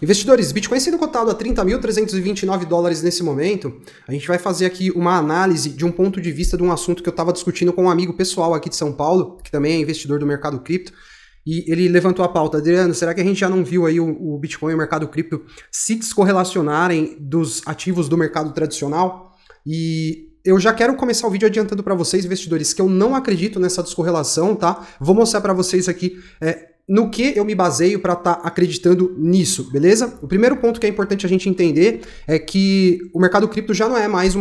Investidores, Bitcoin sendo cotado a 30.329 dólares nesse momento, a gente vai fazer aqui uma análise de um ponto de vista de um assunto que eu estava discutindo com um amigo pessoal aqui de São Paulo, que também é investidor do mercado cripto, e ele levantou a pauta: Adriano, será que a gente já não viu aí o Bitcoin e o mercado cripto se descorrelacionarem dos ativos do mercado tradicional? E eu já quero começar o vídeo adiantando para vocês, investidores, que eu não acredito nessa descorrelação, tá? Vou mostrar para vocês aqui no que eu me baseio para estar acreditando nisso, beleza? O primeiro ponto que é importante a gente entender é que o mercado cripto já não é mais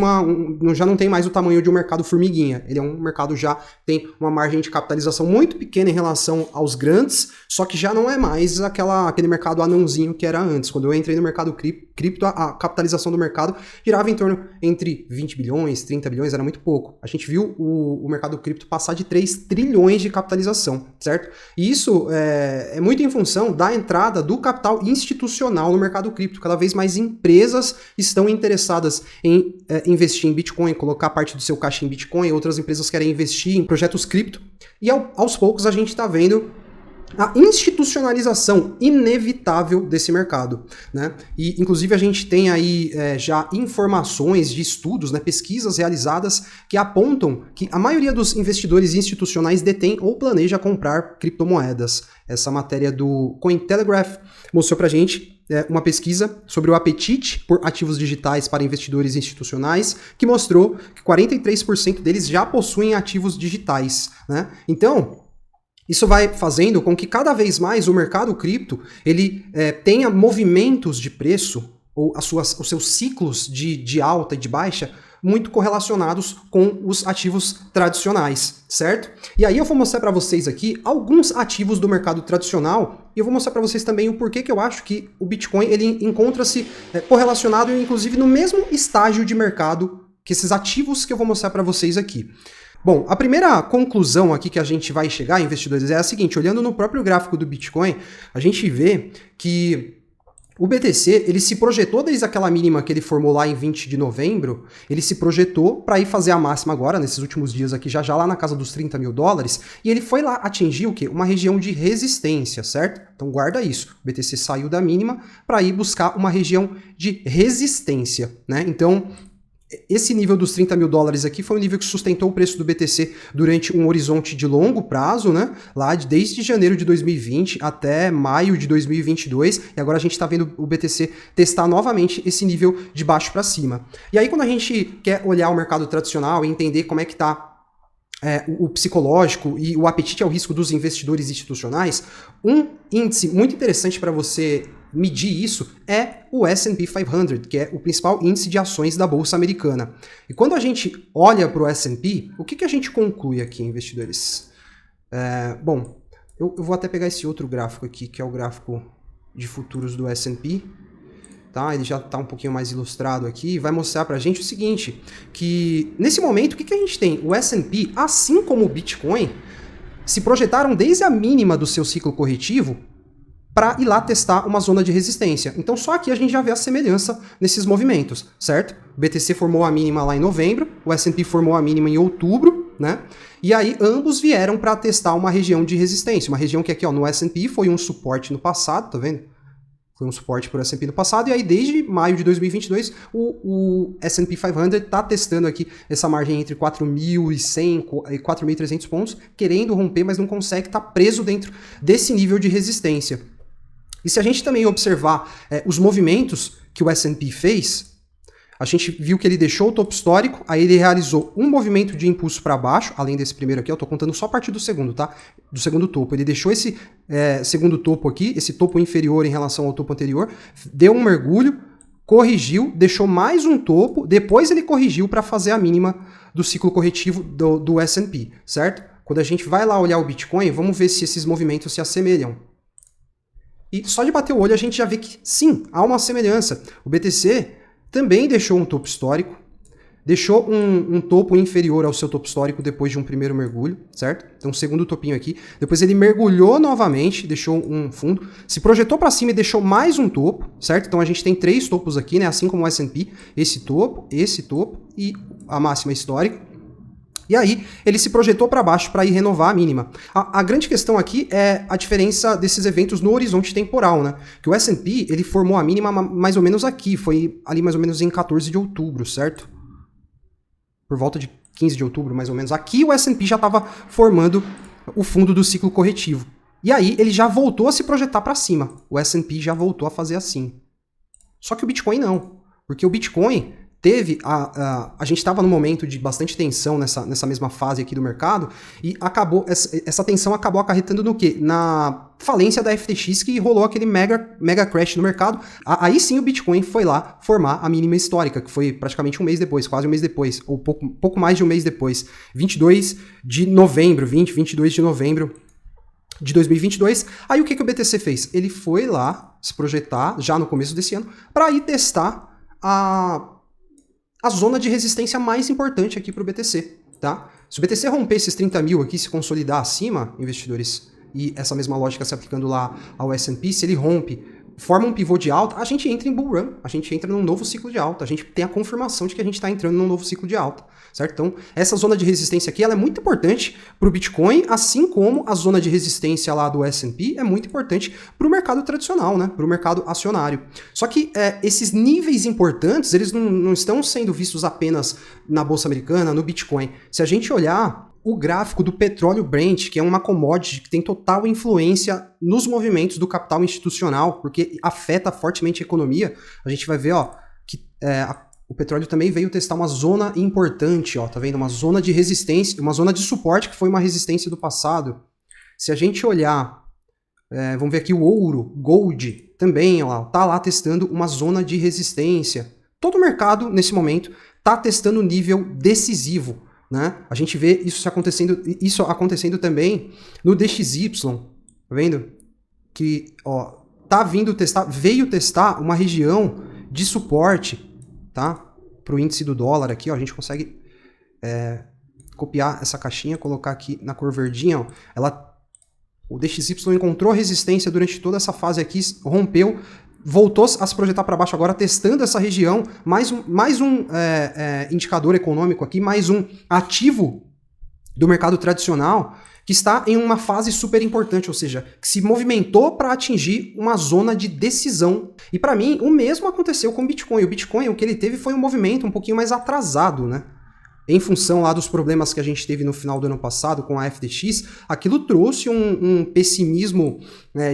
já não tem mais o tamanho de um mercado formiguinha. Ele é um mercado já tem uma margem de capitalização muito pequena em relação aos grandes, só que já não é mais aquele mercado anãozinho que era antes. Quando eu entrei no mercado cripto, a capitalização do mercado girava em torno entre 20 bilhões, 30 bilhões, era muito pouco. A gente viu o mercado cripto passar de 3 trilhões de capitalização, certo? E isso é muito em função da entrada do capital institucional no mercado cripto. Cada vez mais empresas estão interessadas em investir em Bitcoin, colocar parte do seu caixa em Bitcoin, outras empresas querem investir em projetos cripto, e aos poucos a gente está vendo a institucionalização inevitável desse mercado, né? E inclusive a gente tem aí já informações de estudos, né, pesquisas realizadas que apontam que a maioria dos investidores institucionais detém ou planeja comprar criptomoedas. Essa matéria do Cointelegraph mostrou pra gente uma pesquisa sobre o apetite por ativos digitais para investidores institucionais, que mostrou que 43% deles já possuem ativos digitais, né? Então, isso vai fazendo com que cada vez mais o mercado cripto ele tenha movimentos de preço, ou os seus ciclos de alta e de baixa, muito correlacionados com os ativos tradicionais, certo? E aí eu vou mostrar para vocês aqui alguns ativos do mercado tradicional, e eu vou mostrar para vocês também o porquê que eu acho que o Bitcoin ele encontra-se correlacionado, inclusive no mesmo estágio de mercado que esses ativos que eu vou mostrar para vocês aqui. Bom, a primeira conclusão aqui que a gente vai chegar, investidores, é a seguinte: olhando no próprio gráfico do Bitcoin, a gente vê que o BTC, ele se projetou desde aquela mínima que ele formou lá em 20 de novembro, ele se projetou para ir fazer a máxima agora, nesses últimos dias aqui, já lá na casa dos 30 mil dólares, e ele foi lá atingir o quê? Uma região de resistência, certo? Então guarda isso, o BTC saiu da mínima para ir buscar uma região de resistência, né? Então, esse nível dos 30 mil dólares aqui foi o nível que sustentou o preço do BTC durante um horizonte de longo prazo, né? Lá desde janeiro de 2020 até maio de 2022, e agora a gente está vendo o BTC testar novamente esse nível de baixo para cima. E aí quando a gente quer olhar o mercado tradicional e entender como é que está o psicológico e o apetite ao risco dos investidores institucionais, um índice muito interessante para você medir isso é o S&P 500, que é o principal índice de ações da Bolsa Americana. E quando a gente olha para o S&P, o que a gente conclui aqui, investidores? Bom, eu vou até pegar esse outro gráfico aqui, que é o gráfico de futuros do S&P. Tá? Ele já está um pouquinho mais ilustrado aqui e vai mostrar para a gente o seguinte, que nesse momento, o que a gente tem? O S&P, assim como o Bitcoin, se projetaram desde a mínima do seu ciclo corretivo para ir lá testar uma zona de resistência. Então só aqui a gente já vê a semelhança nesses movimentos, certo? O BTC formou a mínima lá em novembro, o S&P formou a mínima em outubro, né? E aí ambos vieram para testar uma região de resistência, uma região que aqui ó, no S&P foi um suporte no passado, tá vendo? Foi um suporte para o S&P no passado, e aí desde maio de 2022 o S&P 500 está testando aqui essa margem entre 4.100 e 4.300 pontos, querendo romper, mas não consegue, está preso dentro desse nível de resistência. E se a gente também observar os movimentos que o S&P fez, a gente viu que ele deixou o topo histórico, aí ele realizou um movimento de impulso para baixo, além desse primeiro aqui, eu estou contando só a partir do segundo, tá? Do segundo topo. Ele deixou esse segundo topo aqui, esse topo inferior em relação ao topo anterior, deu um mergulho, corrigiu, deixou mais um topo, depois ele corrigiu para fazer a mínima do ciclo corretivo do S&P, certo? Quando a gente vai lá olhar o Bitcoin, vamos ver se esses movimentos se assemelham. E só de bater o olho a gente já vê que sim, há uma semelhança. O BTC também deixou um topo histórico, deixou um topo inferior ao seu topo histórico depois de um primeiro mergulho, certo? Então, segundo topinho aqui. Depois ele mergulhou novamente, deixou um fundo, se projetou para cima e deixou mais um topo, certo? Então, a gente tem 3 topos aqui, né? Assim como o S&P, esse topo e a máxima histórica. E aí, ele se projetou para baixo para ir renovar a mínima. A grande questão aqui é a diferença desses eventos no horizonte temporal, né? Que o S&P, ele formou a mínima mais ou menos aqui, foi ali mais ou menos em 14 de outubro, certo? Por volta de 15 de outubro, mais ou menos. Aqui o S&P já estava formando o fundo do ciclo corretivo. E aí, ele já voltou a se projetar para cima. O S&P já voltou a fazer assim. Só que o Bitcoin não. Porque o Bitcoin teve a gente estava num momento de bastante tensão nessa mesma fase aqui do mercado e essa tensão acabou acarretando no quê? Na falência da FTX, que rolou aquele mega crash no mercado. Aí sim o Bitcoin foi lá formar a mínima histórica, que foi praticamente um mês depois, quase um mês depois, ou pouco mais de um mês depois, 22 de novembro de 2022. Aí o que o BTC fez? Ele foi lá se projetar, já no começo desse ano, para ir testar a zona de resistência mais importante aqui para o BTC, tá? Se o BTC romper esses 30 mil aqui, se consolidar acima, investidores, e essa mesma lógica se aplicando lá ao S&P, se ele rompe, forma um pivô de alta, a gente entra em bull run, a gente entra num novo ciclo de alta, a gente tem a confirmação de que a gente está entrando num novo ciclo de alta, certo? Então, essa zona de resistência aqui, ela é muito importante para o Bitcoin, assim como a zona de resistência lá do S&P é muito importante para o mercado tradicional, né? Para o mercado acionário. Só que esses níveis importantes, eles não estão sendo vistos apenas na Bolsa Americana, no Bitcoin. Se a gente olhar o gráfico do petróleo Brent, que é uma commodity que tem total influência nos movimentos do capital institucional, porque afeta fortemente a economia, a gente vai ver, ó, que o petróleo também veio testar uma zona importante, ó, tá vendo? Uma zona de resistência, uma zona de suporte que foi uma resistência do passado. Se a gente olhar, vamos ver aqui o ouro, gold, também, ó, tá lá testando uma zona de resistência. Todo o mercado, nesse momento, tá testando nível decisivo, né? A gente vê isso acontecendo também no DXY, tá vendo? Que, ó, veio testar uma região de suporte, tá? Para o índice do dólar aqui, ó, a gente consegue copiar essa caixinha, colocar aqui na cor verdinha, ó. O DXY encontrou resistência durante toda essa fase aqui, rompeu, voltou a se projetar para baixo agora, testando essa região, mais um indicador econômico aqui, mais um ativo do mercado tradicional que está em uma fase super importante, ou seja, que se movimentou para atingir uma zona de decisão. E para mim, o mesmo aconteceu com o Bitcoin. O Bitcoin, o que ele teve foi um movimento um pouquinho mais atrasado, né? Em função lá dos problemas que a gente teve no final do ano passado com a FTX, aquilo trouxe um pessimismo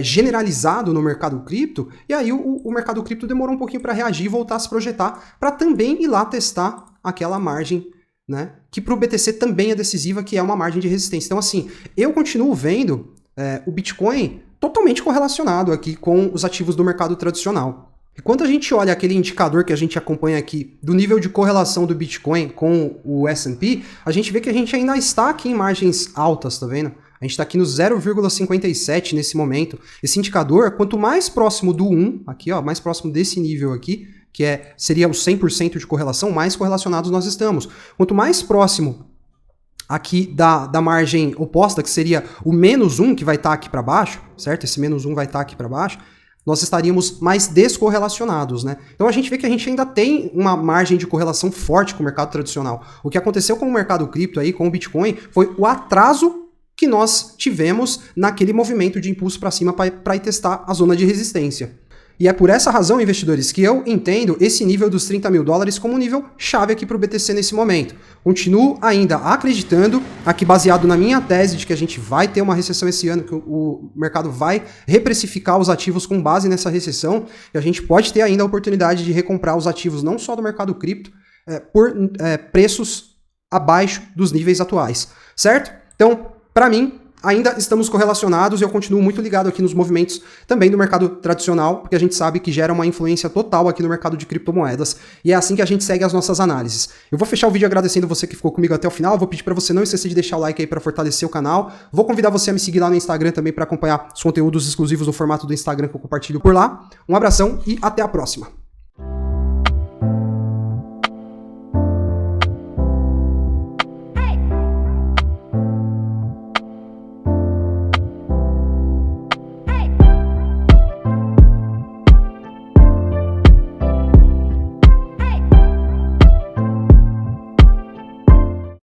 generalizado no mercado cripto, e aí o mercado cripto demorou um pouquinho para reagir e voltar a se projetar, para também ir lá testar aquela margem, né, que para o BTC também é decisiva, que é uma margem de resistência. Então, assim, eu continuo vendo o Bitcoin totalmente correlacionado aqui com os ativos do mercado tradicional. E quando a gente olha aquele indicador que a gente acompanha aqui do nível de correlação do Bitcoin com o S&P, a gente vê que a gente ainda está aqui em margens altas, tá vendo? A gente está aqui no 0,57 nesse momento. Esse indicador, quanto mais próximo do 1, aqui, ó, mais próximo desse nível aqui, que seria o 100% de correlação, mais correlacionados nós estamos. Quanto mais próximo aqui da margem oposta, que seria o menos 1, que vai estar aqui para baixo, certo? Esse menos 1 vai estar aqui para baixo, nós estaríamos mais descorrelacionados, né? Então a gente vê que a gente ainda tem uma margem de correlação forte com o mercado tradicional. O que aconteceu com o mercado cripto aí, com o Bitcoin, foi o atraso que nós tivemos naquele movimento de impulso para cima para ir testar a zona de resistência. E é por essa razão, investidores, que eu entendo esse nível dos 30 mil dólares como um nível chave aqui para o BTC nesse momento. Continuo ainda acreditando, aqui baseado na minha tese de que a gente vai ter uma recessão esse ano, que o mercado vai reprecificar os ativos com base nessa recessão, e a gente pode ter ainda a oportunidade de recomprar os ativos não só do mercado cripto, por preços abaixo dos níveis atuais, certo? Então, para mim, ainda estamos correlacionados e eu continuo muito ligado aqui nos movimentos também do mercado tradicional, porque a gente sabe que gera uma influência total aqui no mercado de criptomoedas, e é assim que a gente segue as nossas análises. Eu vou fechar o vídeo agradecendo você que ficou comigo até o final, vou pedir para você não esquecer de deixar o like aí para fortalecer o canal, vou convidar você a me seguir lá no Instagram também para acompanhar os conteúdos exclusivos no formato do Instagram que eu compartilho por lá. Um abração e até a próxima!